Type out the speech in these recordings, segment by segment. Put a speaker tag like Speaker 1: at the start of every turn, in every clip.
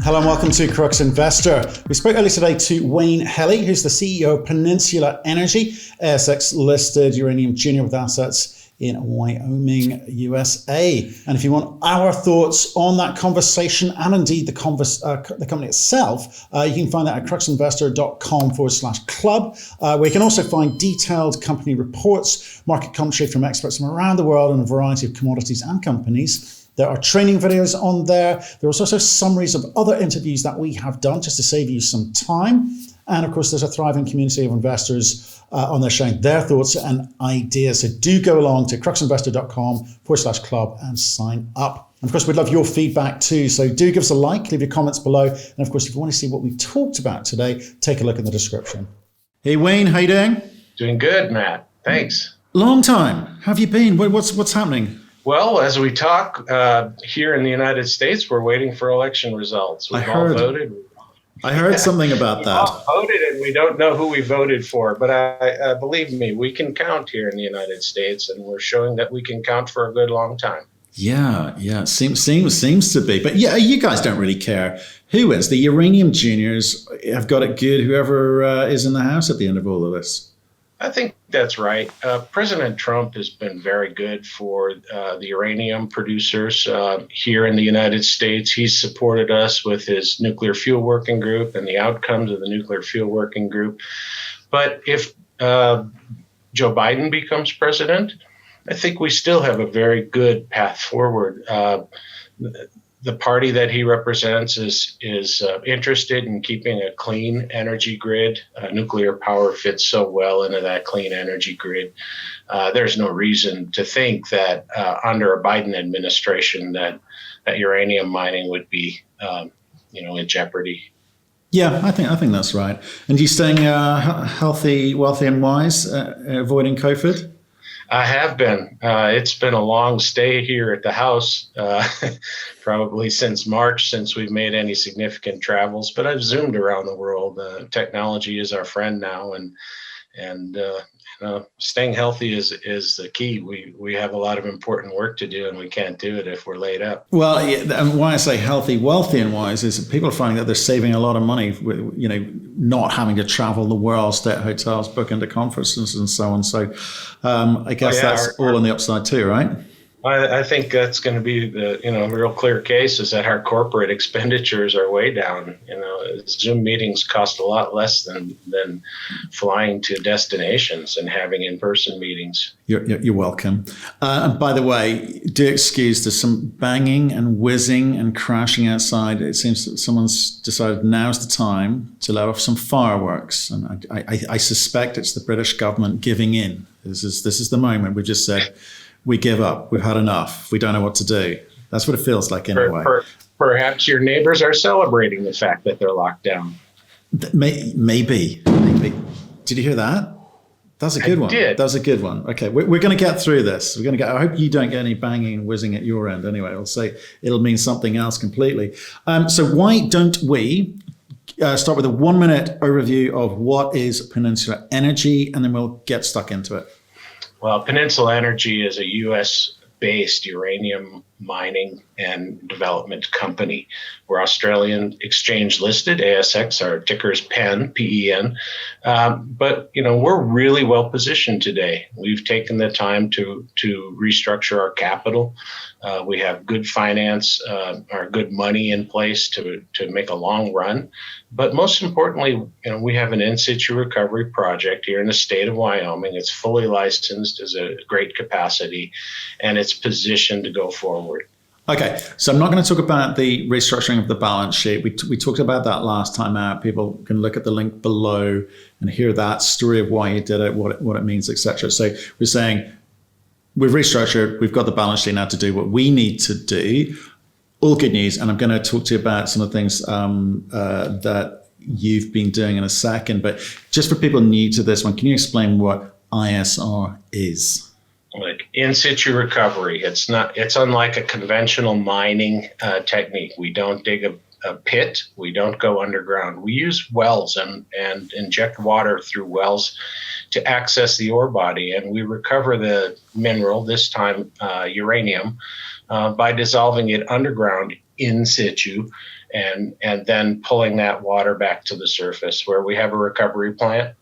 Speaker 1: Hello and welcome to Crux Investor. We spoke earlier today to Wayne Helly, who's the CEO of Peninsula Energy, ASX-listed uranium junior with assets in Wyoming, USA. And if you want our thoughts on that conversation and indeed the company itself, you can find that at cruxinvestor.com/club, where you can also find detailed company reports, market commentary from experts from around the world on a variety of commodities and companies. There are training videos on there. There are also summaries of other interviews that we have done just to save you some time. And of course, there's a thriving community of investors on there sharing their thoughts and ideas. So do go along to cruxinvestor.com/club and sign up. And of course, we'd love your feedback too. So do give us a like, leave your comments below. And of course, if you want to see what we talked about today, take a look in the description. Hey, Wayne, how you doing?
Speaker 2: Doing good, Matt. Thanks.
Speaker 1: Long time. How have you been? What's happening?
Speaker 2: Well, as we talk here in the United States, we're waiting for election results. We've all voted.
Speaker 1: I heard something about that.
Speaker 2: All voted, and we don't know who we voted for. But believe me, we can count here in the United States, and we're showing that we can count for a good long time.
Speaker 1: Yeah. Seems to be. But yeah, you guys don't really care who wins. The uranium juniors have got it good. Whoever is in the house at the end of all of this.
Speaker 2: I think that's right. President Trump has been very good for the uranium producers here in the United States. He's supported us with his nuclear fuel working group and the outcomes of the nuclear fuel working group. But if Joe Biden becomes president, I think we still have a very good path forward. The party that he represents is interested in keeping a clean energy grid. Nuclear power fits so well into that clean energy grid. There's no reason to think that under a Biden administration that uranium mining would be, in jeopardy.
Speaker 1: Yeah, I think that's right. And you staying healthy, wealthy, and wise, avoiding COVID?
Speaker 2: I have been. It's been a long stay here at the house, probably since March, since we've made any significant travels. But I've zoomed around the world. Technology is our friend now, and staying healthy is the key. We have a lot of important work to do, and we can't do it if we're laid up. Well,
Speaker 1: yeah, and why I say healthy, wealthy, and wise is that people are finding that they're saving a lot of money, not having to travel the world, stay at hotels, book into conferences, and so on. So I guess that's all on the upside too, right?
Speaker 2: I think that's going to be the real clear case is that our corporate expenditures are way down. Zoom meetings cost a lot less than flying to destinations and having in-person meetings.
Speaker 1: You're welcome. And by the way, do excuse there's some banging and whizzing and crashing outside. It seems that someone's decided now's the time to let off some fireworks, and I suspect it's the British government giving in. This is the moment. We've just said, we give up. We've had enough. We don't know what to do. That's what it feels like anyway.
Speaker 2: Perhaps your neighbors are celebrating the fact that they're locked down.
Speaker 1: Maybe. Did you hear that? That's a good one.
Speaker 2: Did.
Speaker 1: That was a good one. Okay, we're going to get through this. I hope you don't get any banging and whizzing at your end anyway. It'll mean something else completely. So why don't we start with a 1-minute overview of what is Peninsula Energy, and then we'll get stuck into it.
Speaker 2: Well, Peninsula Energy is a U.S.-based uranium mining and development company. We're Australian exchange listed, ASX, our ticker is PEN, P-E-N. But, we're really well positioned today. We've taken the time to restructure our capital. We have good finance, or good money in place to make a long run. But most importantly, we have an in-situ recovery project here in the state of Wyoming. It's fully licensed as a great capacity, and it's positioned to go forward.
Speaker 1: Okay, so I'm not going to talk about the restructuring of the balance sheet. We talked about that last time out. People can look at the link below and hear that story of why you did it, what it means, etc. So we're saying we've restructured, we've got the balance sheet now to do what we need to do. All good news, and I'm going to talk to you about some of the things that you've been doing in a second. But just for people new to this one, can you explain what ISR is?
Speaker 2: Like in situ recovery, it's unlike a conventional mining technique. We don't dig a pit. We don't go underground. We use wells and inject water through wells to access the ore body, and we recover the mineral, this time uranium, by dissolving it underground in situ, and then pulling that water back to the surface where we have a recovery plant.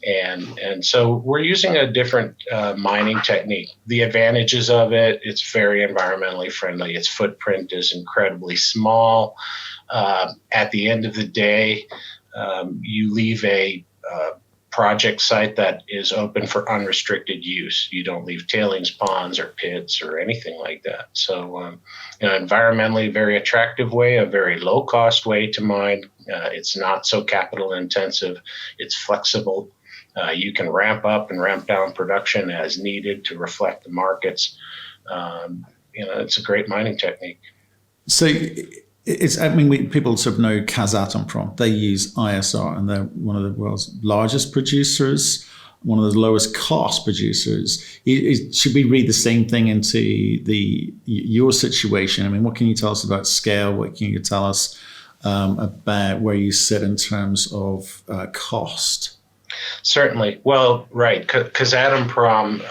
Speaker 2: And so we're using a different mining technique. The advantages of it, it's very environmentally friendly. Its footprint is incredibly small. At the end of the day, you leave a project site that is open for unrestricted use. You don't leave tailings ponds or pits or anything like that. So, environmentally very attractive way, a very low cost way to mine. It's not so capital intensive. It's flexible. You can ramp up and ramp down production as needed to reflect the markets. It's a great mining technique.
Speaker 1: So people sort of know Kazatomprom. They use ISR, and they're one of the world's largest producers, one of the lowest cost producers. Should we read the same thing into your situation? I mean, what can you tell us about scale? What can you tell us about where you sit in terms of cost?
Speaker 2: Certainly. Well, right. Kazatomprom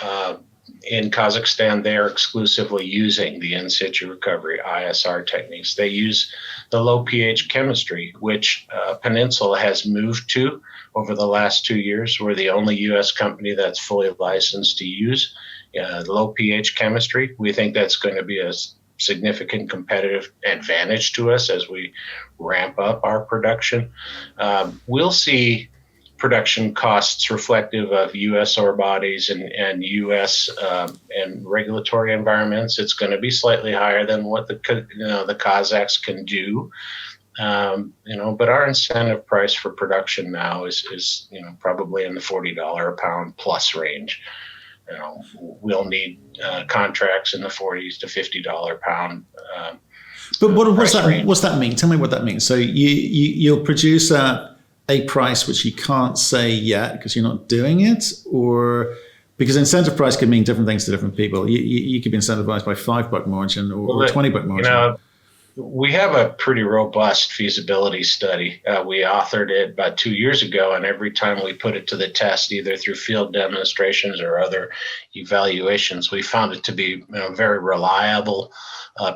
Speaker 2: in Kazakhstan, they're exclusively using the in situ recovery ISR techniques. They use the low pH chemistry, which Peninsula has moved to over the last 2 years. We're the only U.S. company that's fully licensed to use low pH chemistry. We think that's going to be a significant competitive advantage to us as we ramp up our production. We'll see production costs reflective of U.S. ore bodies and U.S. And regulatory environments. It's going to be slightly higher than what the Kazakhs can do, but our incentive price for production now is probably in the $40 a pound plus range. We'll need contracts in the $40s to $50 a pound.
Speaker 1: But what's that mean? Tell me what that means. So you'll produce a price which you can't say yet because you're not doing it, or because incentive price could mean different things to different people. You could be incentivized by $5 margin or $20 margin.
Speaker 2: We have a pretty robust feasibility study. We authored it about 2 years ago, and every time we put it to the test, either through field demonstrations or other evaluations, we found it to be a very reliable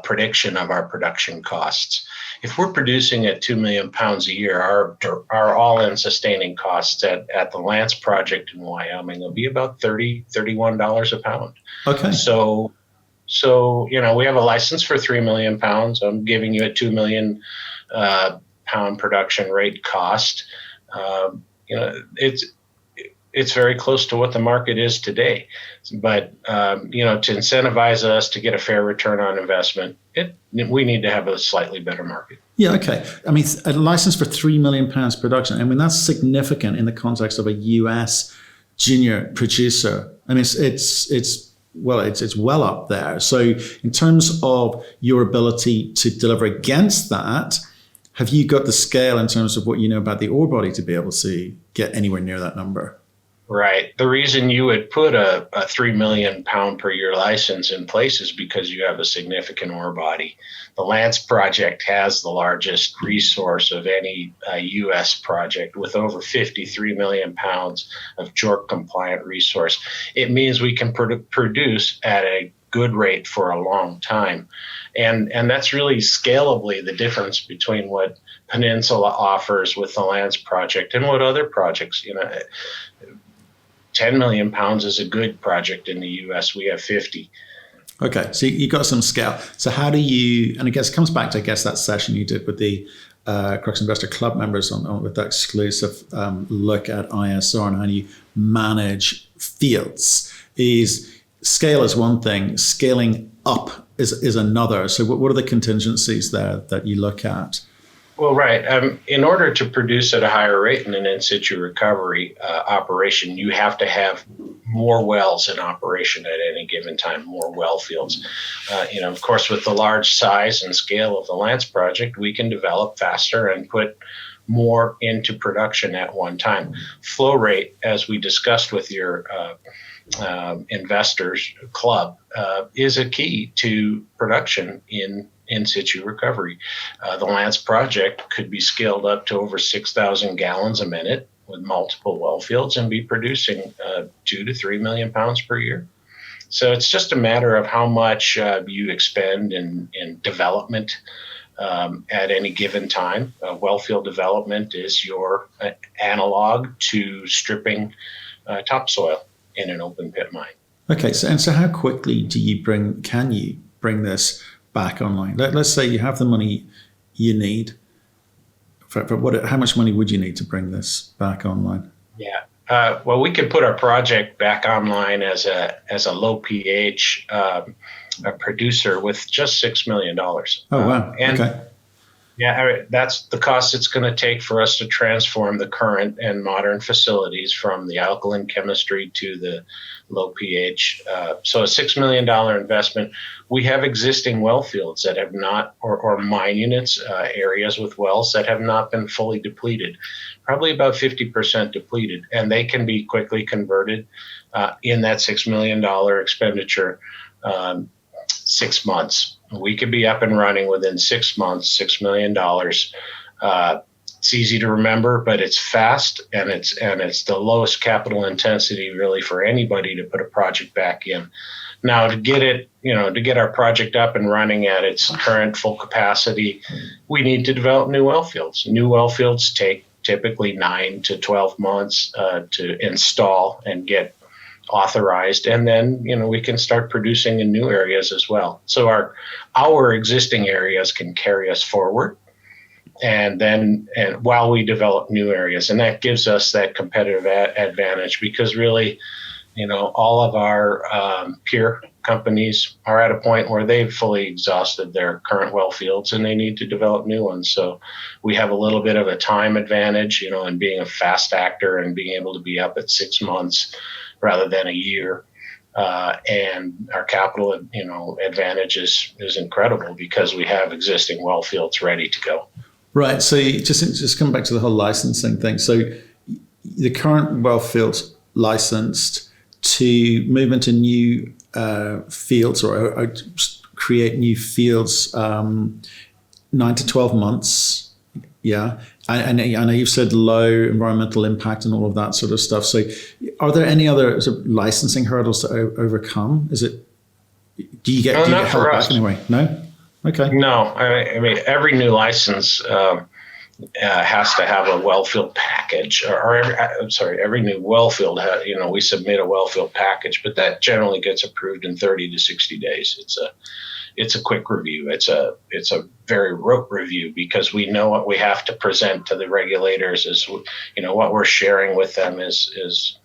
Speaker 2: prediction of our production costs. If we're producing at 2 million pounds a year, our all-in sustaining costs at the Lance project in Wyoming will be about $31 a pound.
Speaker 1: Okay.
Speaker 2: So we have a license for 3 million pounds. I'm giving you a 2 million pound production rate cost. It's very close to what the market is today. But, to incentivize us to get a fair return on investment, we need to have a slightly better market.
Speaker 1: Yeah, okay. I mean, a license for 3 million pounds production, I mean, that's significant in the context of a US junior producer. I mean, it's well up there. So in terms of your ability to deliver against that, have you got the scale in terms of what you know about the ore body to be able to get anywhere near that number?
Speaker 2: Right. The reason you would put a 3 million pound per year license in place is because you have a significant ore body. The Lance project has the largest resource of any U.S. project with over 53 million pounds of JORC compliant resource. It means we can produce at a good rate for a long time. And that's really scalably the difference between what Peninsula offers with the Lance project and what other projects, 10 million pounds is a good project in the U.S. We have 50.
Speaker 1: Okay, so you got some scale. So how do you, and I guess it comes back to, that session you did with the Crux Investor Club members with that exclusive look at ISR and how do you manage fields. Scale is one thing, scaling up is another. So what are the contingencies there that you look at?
Speaker 2: Well, right. In order to produce at a higher rate in an in situ recovery operation, you have to have more wells in operation at any given time, more well fields. Of course, with the large size and scale of the Lance project, we can develop faster and put more into production at one time. Flow rate, as we discussed with your investors club, is a key to production in situ recovery. The Lance project could be scaled up to over 6,000 gallons a minute with multiple well fields and be producing 2 to 3 million pounds per year. So it's just a matter of how much you expend in development at any given time. Wellfield development is your analog to stripping topsoil in an open pit mine.
Speaker 1: Okay, so how quickly can you bring this back online? Let's say you have the money you need. How much money would you need to bring this back online?
Speaker 2: Yeah. Well, we could put our project back online as a low pH producer with just $6 million.
Speaker 1: Oh, wow. Okay.
Speaker 2: Yeah, that's the cost it's going to take for us to transform the current and modern facilities from the alkaline chemistry to the low pH. So a $6 million investment. We have existing well fields that have not, or mine units, areas with wells that have not been fully depleted, probably about 50% depleted, and they can be quickly converted in that $6 million expenditure, 6 months. We could be up and running within 6 months, $6 million. It's easy to remember, but it's fast, and it's the lowest capital intensity really for anybody to put a project back in. Now, to get our project up and running at its current full capacity, we need to develop new well fields. New well fields take typically 9 to 12 months to install and get authorized, and then we can start producing in new areas as well. So our existing areas can carry us forward, and while we develop new areas, and that gives us that competitive advantage, because really, all of our peer companies are at a point where they've fully exhausted their current well fields and they need to develop new ones. So we have a little bit of a time advantage, in being a fast actor and being able to be up at 6 months rather than a year. And our capital, advantage is incredible because we have existing well fields ready to go. Right. So just come back to the whole licensing thing. So the current well fields licensed to move into new fields or create new fields, 9 to 12 months. Yeah. And I know you've said low environmental impact and all of that sort of stuff. So are there any other sort of licensing hurdles to overcome? Do you get held back anyway? No? Okay. No, I mean, every new license has to have a wellfield package, every new wellfield, we submit a wellfield package, but that generally gets approved in 30 to 60 days. It's a quick review. It's a very rote review because we know what we have to present to the regulators is, what we're sharing with them is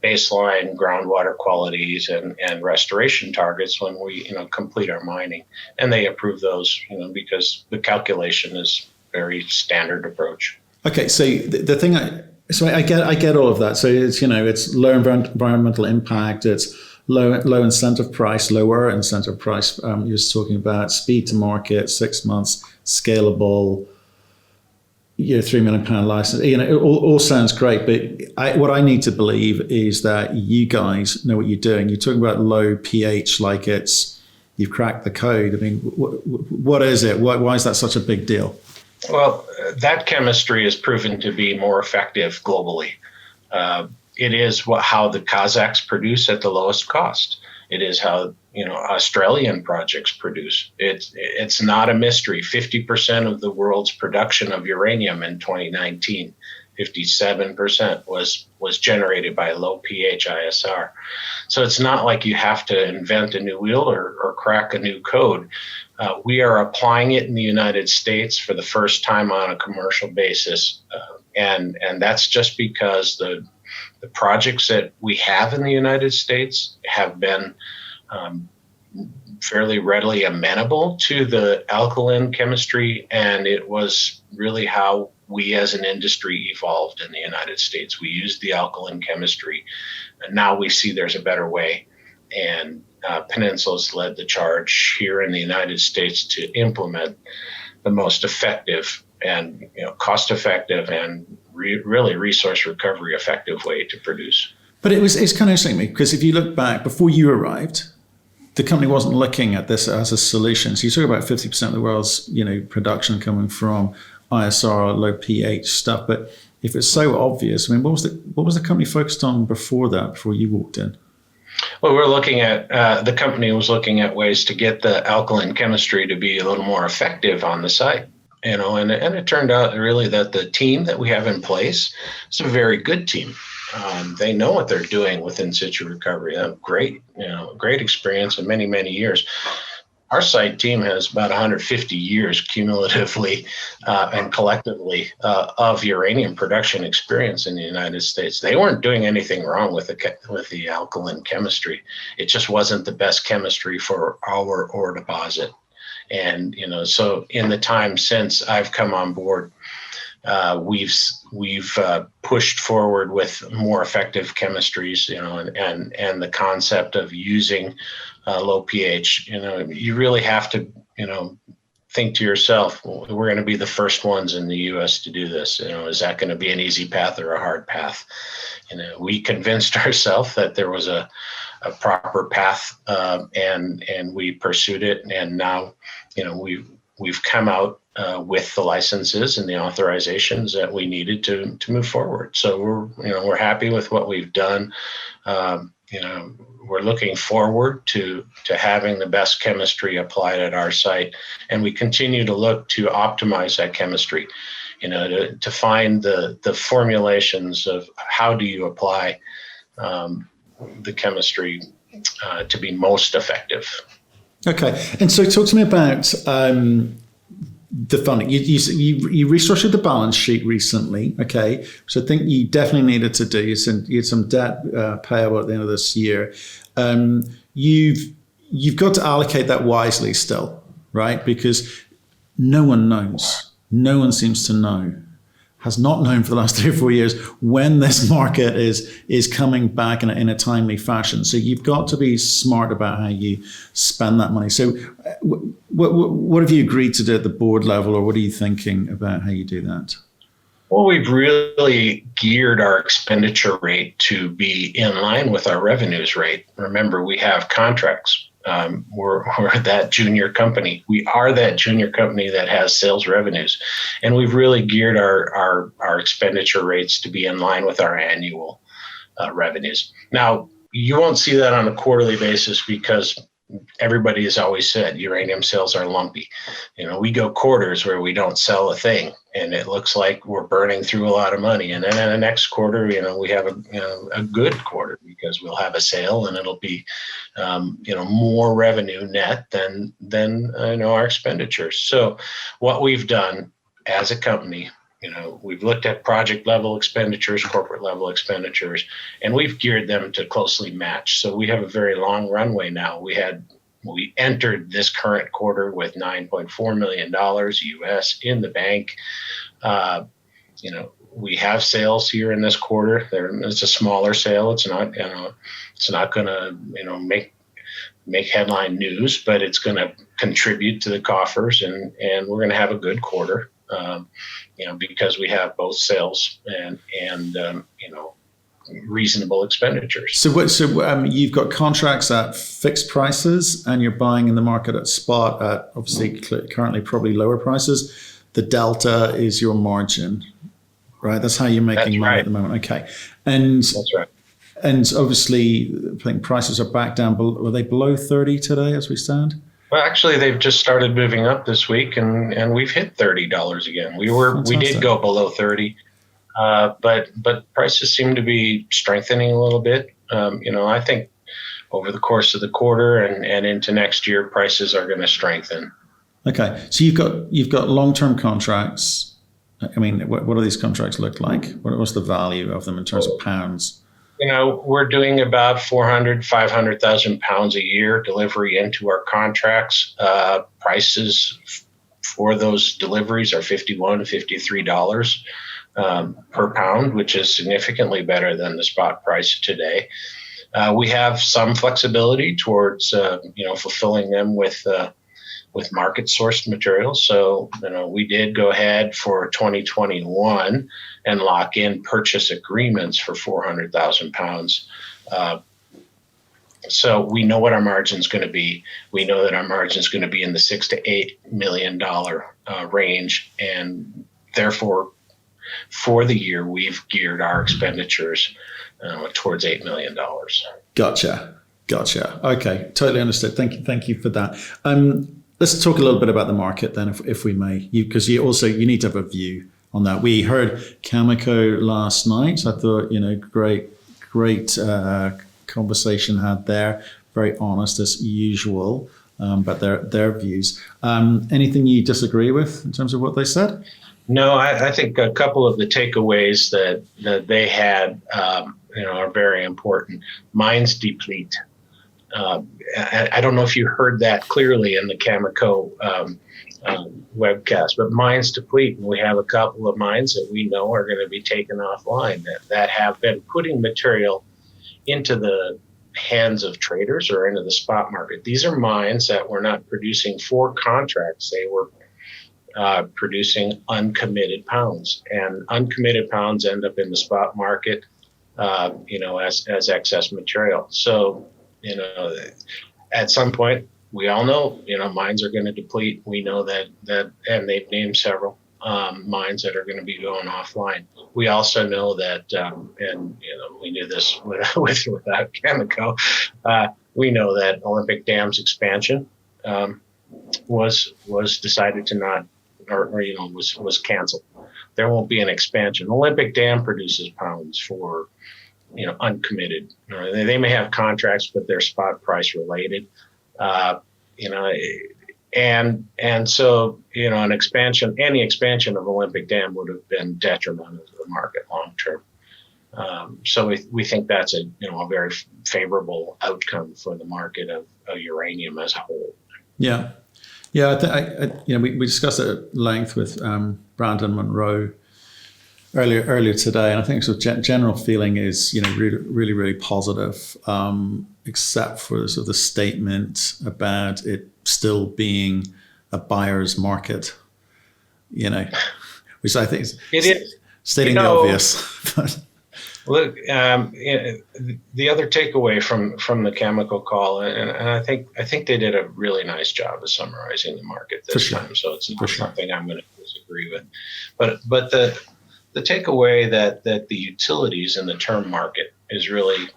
Speaker 2: baseline groundwater qualities and restoration targets when we, complete our mining, and they approve those, because the calculation is very standard approach. Okay. So the thing, I get all of that. So it's low environmental impact. It's lower incentive price. You were talking about speed to market, 6 months, scalable, £3 million license. It all sounds great, but what I need to believe is that you guys know what you're doing. You're talking about low pH like you've cracked the code. I mean, what is it? Why is that such a big deal? Well, that chemistry is proven to be more effective globally. It is how the Kazakhs produce at the lowest cost. It is how Australian projects produce. It's not a mystery. 50% of the world's production of uranium in 2019, 57% was generated by low pH ISR. So it's not like you have to invent a new wheel or crack a new code. We are applying it in the United States for the first time on a commercial basis, and that's just because the projects that we have in the United States have been fairly readily amenable to the alkaline chemistry, and it was really how we as an industry evolved in the United States. We used the alkaline chemistry, and now we see there's a better way, and Peninsula's led the charge here in the United States to implement the most effective and cost-effective and really resource recovery effective way to produce. But it's kind of interesting because if you look back before you arrived, the company wasn't looking at this as a solution. So you talk about 50% of the world's production coming from ISR, low pH stuff. But if it's so obvious, I mean, what was the company focused on before that? Before you walked in? Well, we're looking at the company was looking at ways to get the alkaline chemistry to be a little more effective on the site. And it turned out really that the team that we have in place is a very good team. They know what they're doing with in situ recovery. They have great experience in many, many years. Our site team has about 150 years cumulatively and collectively of uranium production experience in the United States. They weren't doing anything wrong with the alkaline chemistry. It just wasn't the best chemistry for our ore deposit. And so in the time since I've come on board, we've pushed forward with more effective chemistries, and the concept of using low pH. You really have to, think to yourself, well, we're going to be the first ones in the U.S. to do this. Is that going to be an easy path or a hard path? We convinced ourselves that there was a proper path, and we pursued it. And now, we've come out with the licenses and the authorizations that we needed to move forward. So we're happy with what we've done. We're looking forward to having the best chemistry applied at our site, and we continue to look to optimize that chemistry, to find the formulations of how do you apply the chemistry to be most effective.
Speaker 1: Okay, and so talk to me about the funding. You restructured the balance sheet recently. Okay, so I think you definitely needed to do. You had some debt payable at the end of this year. You've got to allocate that wisely still, right? Because no one knows. No one seems to know. Has not known for the last 3 or 4 years when this market is coming back in a timely fashion. So you've got to be smart about how you spend that money. So what have you agreed to do at the board level, or what are you thinking about how you do that?
Speaker 2: Well, we've really geared our expenditure rate to be in line with our revenues rate. Remember, we have contracts. We're that junior company. We are that junior company that has sales revenues, and we've really geared our expenditure rates to be in line with our annual revenues. Now, you won't see that on a quarterly basis because everybody has always said uranium sales are lumpy. We go quarters where we don't sell a thing, and it looks like we're burning through a lot of money. And then in the next quarter, we have a good quarter because we'll have a sale, and it'll be, more revenue net than our expenditures. So what we've done as a company, we've looked at project level expenditures, corporate level expenditures, and we've geared them to closely match. So we have a very long runway now. We entered this current quarter with $9.4 million US in the bank. We have sales here in this quarter. It's a smaller sale. It's not going to, make headline news, but it's going to contribute to the coffers, and we're going to have a good quarter. Because we have both sales and reasonable expenditures.
Speaker 1: So you've got contracts at fixed prices, and you're buying in the market at spot at obviously currently probably lower prices. The delta is your margin, right? That's how you're making money at the moment. Okay, and
Speaker 2: that's right.
Speaker 1: And obviously, I think prices are back down. Were they below 30 today as we stand?
Speaker 2: Well, actually, they've just started moving up this week, and we've hit $30 again. We did go below 30, but prices seem to be strengthening a little bit. I think over the course of the quarter and into next year, prices are going to strengthen.
Speaker 1: Okay, so you've got long-term contracts. I mean, what do these contracts look like? What's the value of them in terms of pounds?
Speaker 2: We're doing about 500,000 pounds a year delivery into our contracts. Prices for those deliveries are $51 to $53 per pound, which is significantly better than the spot price today. We have some flexibility towards, fulfilling them with market sourced materials. So, we did go ahead for 2021 and lock in purchase agreements for 400,000 pounds. So we know what our margin is going to be. We know that our margin is going to be in the $6 to $8 million range. And therefore, for the year, we've geared our expenditures towards $8 million.
Speaker 1: Gotcha. Gotcha. Okay, totally understood. Thank you for that. Let's talk a little bit about the market then, if we may, because you need to have a view on that. We heard Cameco last night. I thought, great conversation had there. Very honest as usual, but their views. Anything you disagree with in terms of what they said?
Speaker 2: No, I think a couple of the takeaways that they had, are very important. Mines deplete. I don't know if you heard that clearly in the Cameco webcast, but mines deplete. And we have a couple of mines that we know are going to be taken offline that have been putting material into the hands of traders or into the spot market. These are mines that were not producing for contracts. They were producing uncommitted pounds, and uncommitted pounds end up in the spot market, as excess material. So, at some point, we all know, mines are going to deplete. We know that, and they've named several mines that are going to be going offline. We also know that, we knew this without Cameco. We know that Olympic Dam's expansion was decided to not, was canceled. There won't be an expansion. Olympic Dam produces pounds for, uncommitted. They may have contracts, but they're spot price related. And so, any expansion of Olympic Dam would have been detrimental to the market long term. So we think that's a very favorable outcome for the market of uranium as a whole.
Speaker 1: Yeah. We discussed it at length with Brandon Monroe earlier today, and I think sort of general feeling is really, really positive, except for sort of the statement about it still being a buyer's market, which I think is stating the obvious.
Speaker 2: Look, the other takeaway from the Cameco call, and I think they did a really nice job of summarizing the market this time. So it's not something I'm going to disagree with. But the takeaway that the utilities in the term market is really,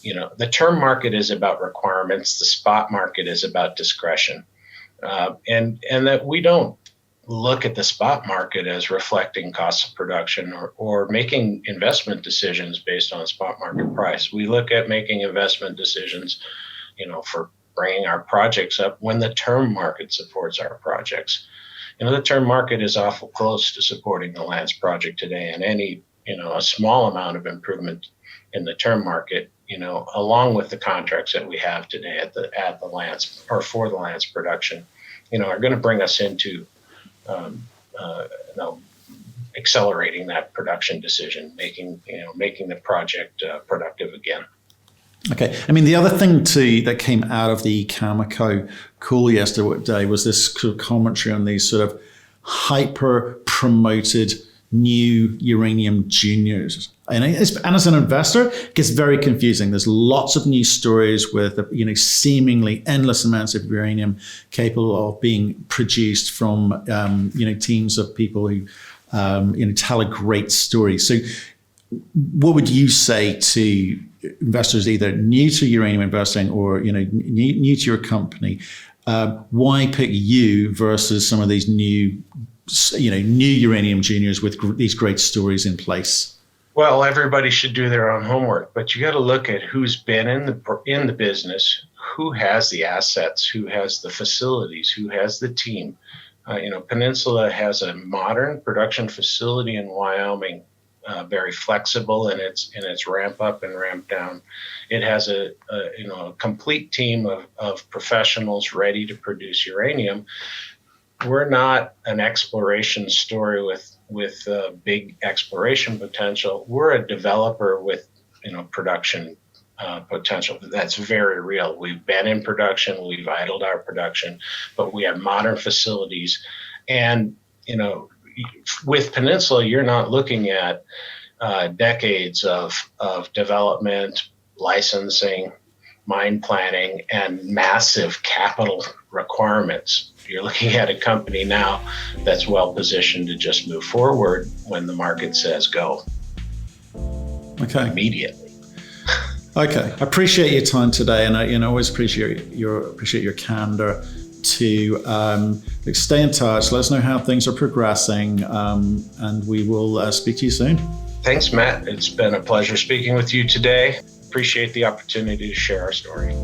Speaker 2: the term market is about requirements. The spot market is about discretion, and that we don't look at the spot market as reflecting costs of production or making investment decisions based on spot market price. We look at making investment decisions, for bringing our projects up when the term market supports our projects. The term market is awful close to supporting the Lance project today, and any, a small amount of improvement in the term market, along with the contracts that we have today at the Lance or for the Lance production, are going to bring us into accelerating that production decision, making the project productive again.
Speaker 1: Okay. I mean, the other thing too that came out of the Cameco call yesterday was this sort of commentary on these sort of hyper promoted new uranium juniors. And as an investor, it gets very confusing. There's lots of news stories with seemingly endless amounts of uranium capable of being produced from teams of people who tell a great story. So, what would you say to investors either new to uranium investing or new to your company? Why pick you versus some of these new uranium juniors with these great stories in place?
Speaker 2: Well, everybody should do their own homework, but you got to look at who's been in the business, who has the assets, who has the facilities, who has the team. Peninsula has a modern production facility in Wyoming, very flexible in its ramp up and ramp down. It has a complete team of professionals ready to produce uranium. We're not an exploration story with big exploration potential. We're a developer with production potential. That's very real. We've been in production. We've idled our production, but we have modern facilities. And with Peninsula, you're not looking at decades of development, licensing, mine planning, and massive capital requirements. You're looking at a company now that's well positioned to just move forward when the market says go.
Speaker 1: Okay.
Speaker 2: Immediately.
Speaker 1: Okay, I appreciate your time today, and I always appreciate your candor to stay in touch. Let us know how things are progressing, and we will speak to you soon.
Speaker 2: Thanks, Matt. It's been a pleasure speaking with you today. Appreciate the opportunity to share our story.